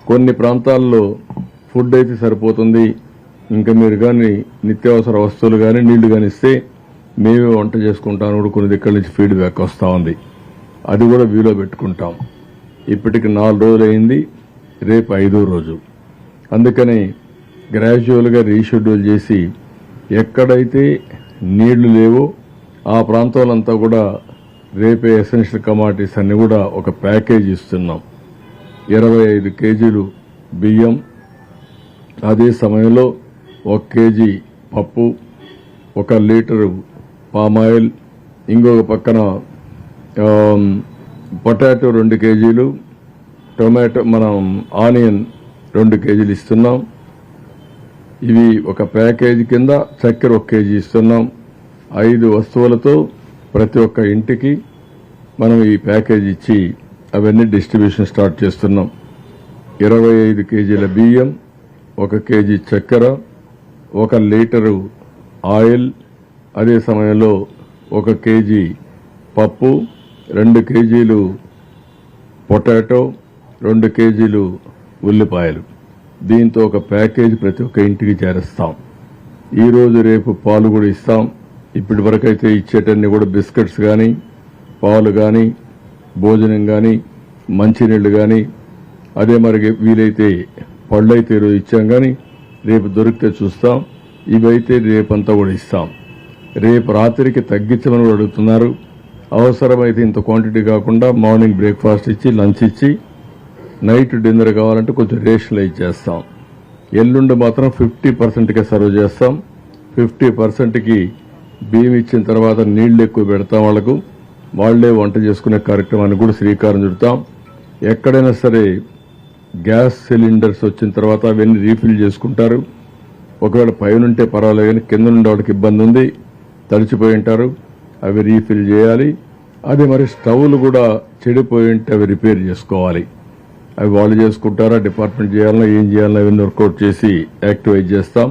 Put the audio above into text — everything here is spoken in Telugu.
కొన్ని ప్రాంతాల్లో ఫుడ్ అయితే సరిపోతుంది, ఇంకా మీరు కానీ నిత్యావసర వస్తువులు కానీ నీళ్లు కానీ ఇస్తే మేమే వంట చేసుకుంటాను కూడా కొన్ని దగ్గర నుంచి ఫీడ్బ్యాక్ వస్తూ ఉంది. అది కూడా వ్యూలో పెట్టుకుంటాం. ఇప్పటికి 4 రోజులు అయింది, రేపు 5వ రోజు. అందుకని గ్రాడ్యువల్గా రీషెడ్యూల్ చేసి ఎక్కడైతే నీళ్లు లేవో ఆ ప్రాంతాలంతా కూడా రేపే ఎసెన్షియల్ కమాడిటీస్ అన్ని కూడా ఒక ప్యాకేజ్ ఇస్తున్నాం. 25 కేజీలు బియ్యం, అదే సమయంలో 1 కేజీ పప్పు, 1 లీటరు పామాయిల్, ఇంకొక పక్కన పొటాటో 2 కేజీలు, టొమాటో ఆనియన్ 2 కేజీలు ఇస్తున్నాం. ఇవి ఒక ప్యాకేజీ కింద. చక్కెర 1 కేజీ ఇస్తున్నాం. 5 వస్తువులతో ప్రతి ఒక్క ఇంటికి మనం ఈ ప్యాకేజీ ఇచ్చి అవన్నీ డిస్ట్రిబ్యూషన్ స్టార్ట్ చేస్తున్నాం. 25 కేజీల బియ్యం, 1 కేజీ చక్కెర, 1 లీటరు ఆయిల్, అదే సమయంలో 1 కేజీ పప్పు, 2 కేజీలు పొటాటో, 2 కేజీలు ఉల్లిపాయలు. దీంతో ఒక ప్యాకేజీ ప్రతి ఒక్క ఇంటికి చేరుస్తాం. ఈ రోజు రేపు పాలు కూడా ఇస్తాం. ఇప్పటి వరకు అయితే ఇచ్చేటన్ని కూడా బిస్కెట్స్ కానీ, పాలు కానీ, భోజనం కానీ, మంచినీళ్లు కానీ, అదే మరి వీలైతే పళ్ళు అయితే ఈరోజు ఇచ్చాం కానీ రేపు దొరికితే చూస్తాం. ఇవైతే రేపంతా కూడా ఇస్తాం. రేపు రాత్రికి తగ్గించమని కూడా అడుగుతున్నారు. అవసరమైతే ఇంత క్వాంటిటీ కాకుండా మార్నింగ్ బ్రేక్ఫాస్ట్ ఇచ్చి, లంచ్ ఇచ్చి, నైట్ డిన్నర్ కావాలంటే కొంచెం రేషన్లు ఇచ్చేస్తాం. ఎల్లుండి మాత్రం 50%కే సర్వ్ చేస్తాం. 50%కి బియ్యం ఇచ్చిన తర్వాత నీళ్లు ఎక్కువ పెడతాం. వాళ్లే వంట చేసుకునే కార్యక్రమాన్ని కూడా శ్రీకారం చుడతాం. ఎక్కడైనా సరే గ్యాస్ సిలిండర్స్ వచ్చిన తర్వాత అవన్నీ రీఫిల్ చేసుకుంటారు. ఒకవేళ పైనుంటే పర్వాలేదు కానీ కింద నుండి వాళ్ళకి ఇబ్బంది ఉంది, తడిచిపోయి ఉంటారు, అవి రీఫిల్ చేయాలి. అదే మరి స్టవ్లు కూడా చెడిపోయి ఉంటే అవి రిపేర్ చేసుకోవాలి. అవి వాళ్ళు చేసుకుంటారా, డిపార్ట్మెంట్ చేయాలన్నా ఏం చేయాలన్నా అవన్నీ వర్కౌట్ చేసి యాక్టివేట్ చేస్తాం.